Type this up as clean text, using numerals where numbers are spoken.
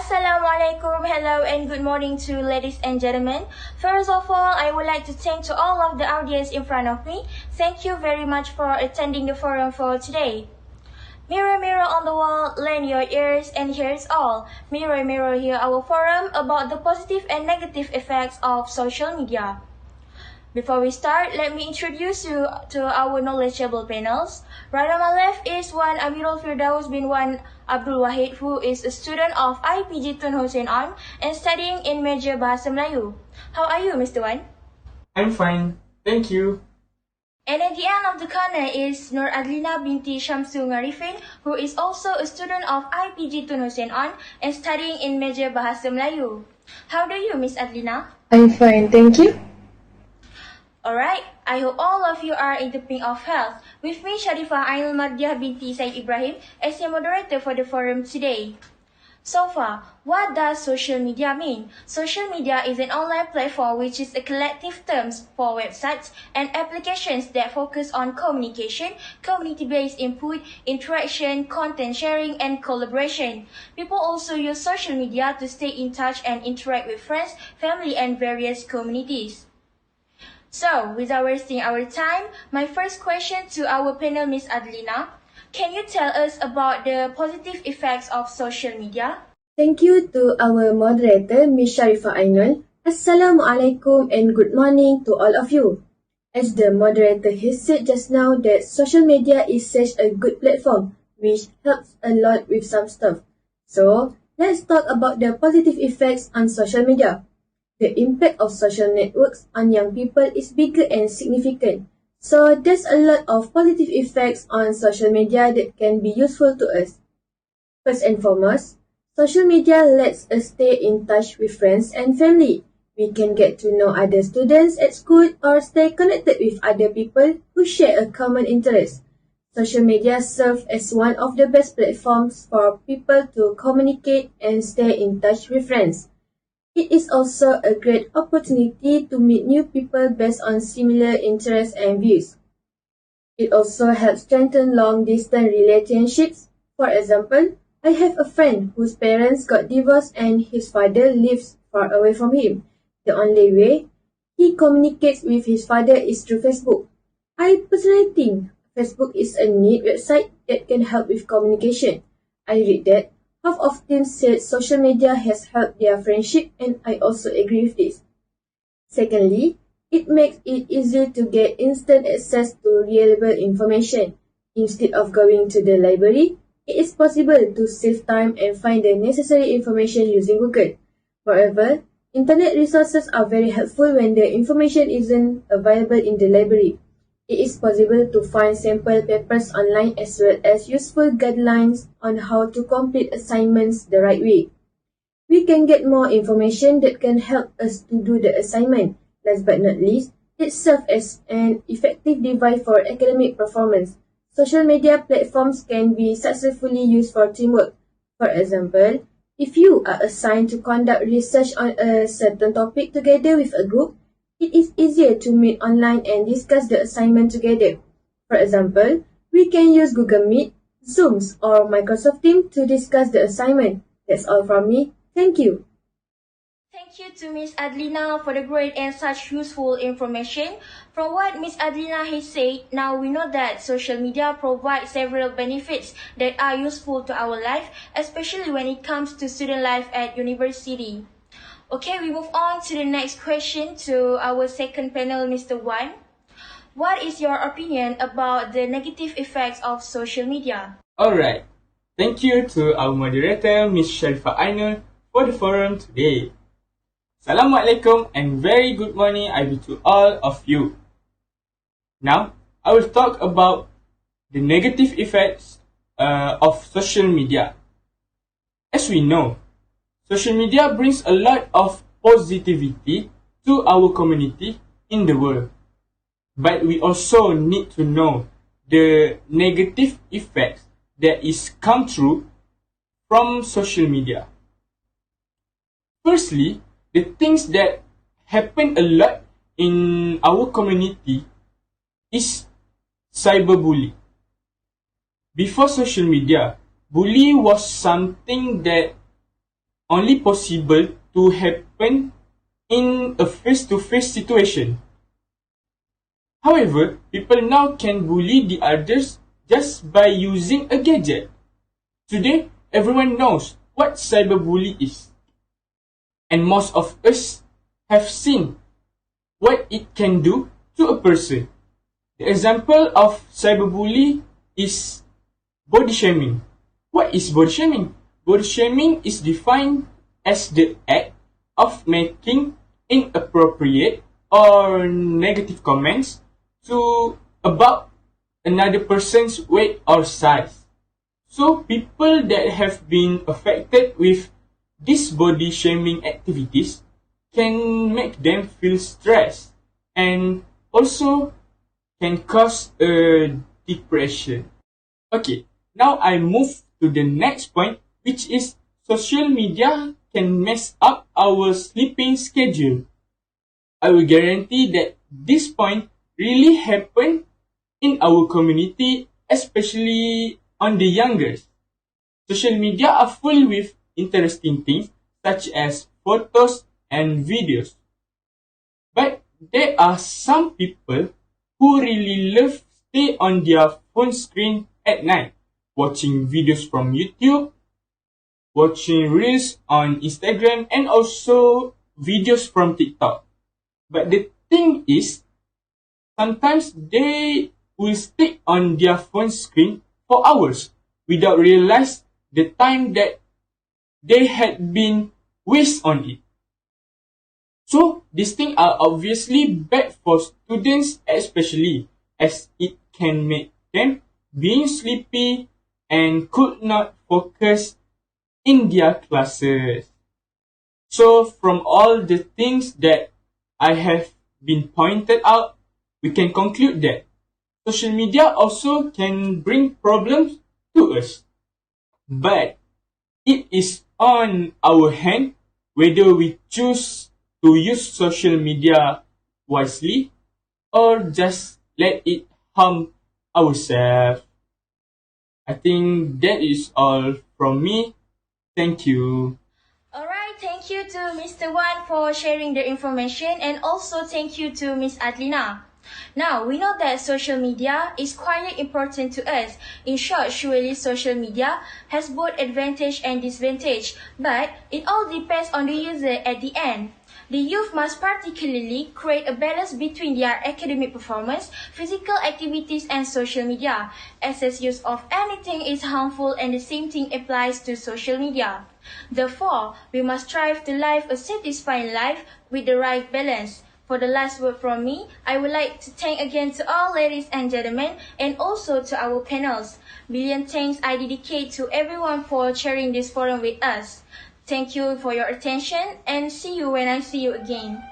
Assalamualaikum, hello and good morning to ladies and gentlemen. First of all, I would like to thank to all of the audience in front of me. Thank you very much for attending the forum for today. Mirror, mirror on the wall, lend your ears and here's all. Mirror, mirror, hear our forum about the positive and negative effects of social media. Before we start, let me introduce you to our knowledgeable panels. Right on my left is Wan Amirul Firdaus bin Wan Abdul Wahid, who is a student of IPG Tun Hussein On and studying in major Bahasa Melayu. How are you, Mr. Wan? I'm fine, thank you. And at the end of the corner is Nur Adlina binti Syamsul Ngarifin, who is also a student of IPG Tun Hussein On and studying in major Bahasa Melayu. How do you, Miss Adlina? I'm fine, thank you. Alright, I hope all of you are in the pink of health. With me, Sharifah Ainul Mardiah binti Said Ibrahim as your moderator for the forum today. So far, what does social media mean? Social media is an online platform which is a collective term for websites and applications that focus on communication, community-based input, interaction, content sharing, and collaboration. People also use social media to stay in touch and interact with friends, family, and various communities. So, without wasting our time, my first question to our panel, Ms. Adlina. Can you tell us about the positive effects of social media? Thank you to our moderator, Ms. Sharifah Ainul. Assalamualaikum and good morning to all of you. As the moderator has said just now that social media is such a good platform which helps a lot with some stuff. So, let's talk about the positive effects on social media. The impact of social networks on young people is bigger and significant. So there's a lot of positive effects on social media that can be useful to us. First and foremost, social media lets us stay in touch with friends and family. We can get to know other students at school or stay connected with other people who share a common interest. Social media serves as one of the best platforms for people to communicate and stay in touch with friends. It is also a great opportunity to meet new people based on similar interests and views. It also helps strengthen long-distance relationships. For example, I have a friend whose parents got divorced and his father lives far away from him. The only way he communicates with his father is through Facebook. I personally think Facebook is a neat website that can help with communication. I read that half of teens said social media has helped their friendship, and I also agree with this. Secondly, it makes it easier to get instant access to reliable information. Instead of going to the library, it is possible to save time and find the necessary information using Google. Moreover, internet resources are very helpful when the information isn't available in the library. It is possible to find sample papers online as well as useful guidelines on how to complete assignments the right way. We can get more information that can help us to do the assignment. Last but not least, it serves as an effective device for academic performance. Social media platforms can be successfully used for teamwork. For example, if you are assigned to conduct research on a certain topic together with a group, it is easier to meet online and discuss the assignment together. For example, we can use Google Meet, Zooms, or Microsoft Teams to discuss the assignment. That's all from me. Thank you. Thank you to Ms. Adlina for the great and such useful information. From what Ms. Adlina has said, now we know that social media provides several benefits that are useful to our life, especially when it comes to student life at university. Okay, we move on to the next question to our second panel, Mr. Wan. What is your opinion about the negative effects of social media? Alright, thank you to our moderator, Ms. Sharifah Ainul, for the forum today. Assalamualaikum and very good morning I be to all of you. Now, I will talk about the negative effects of social media. As we know, social media brings a lot of positivity to our community in the world. But we also need to know the negative effects that is come through from social media. Firstly, the things that happen a lot in our community is cyberbullying. Before social media, bullying was something that only possible to happen in a face-to-face situation. However, people now can bully the others just by using a gadget. Today, everyone knows what cyberbully is. And most of us have seen what it can do to a person. The example of cyberbully is body shaming. What is body shaming? Body shaming is defined as the act of making inappropriate or negative comments about another person's weight or size. So people that have been affected with these body shaming activities can make them feel stressed and also can cause a depression. Okay, now I move to the next point, which is social media can mess up our sleeping schedule. I will guarantee that this point really happened in our community, especially on the youngest. Social media are full with interesting things such as photos and videos. But there are some people who really love stay on their phone screen at night, watching videos from YouTube, watching reels on Instagram, and also videos from TikTok. But the thing is, sometimes they will stick on their phone screen for hours without realize the time that they had been waste on it. So these things are obviously bad for students, especially as it can make them being sleepy and could not focus in their classes. So from all the things that I have been pointed out, we can conclude that social media also can bring problems to us. But it is on our hand whether we choose to use social media wisely or just let it harm ourselves. I think that is all from me. Thank you. Alright, thank you to Mr. Wan for sharing the information, and also thank you to Miss Adlina. Now, we know that social media is quite important to us. In short, surely social media has both advantage and disadvantage, but it all depends on the user at the end. The youth must particularly create a balance between their academic performance, physical activities, and social media. Excess use of anything is harmful, and the same thing applies to social media. Therefore, we must strive to live a satisfying life with the right balance. For the last word from me, I would like to thank again to all ladies and gentlemen, and also to our panels. Million thanks I dedicate to everyone for sharing this forum with us. Thank you for your attention, and see you when I see you again.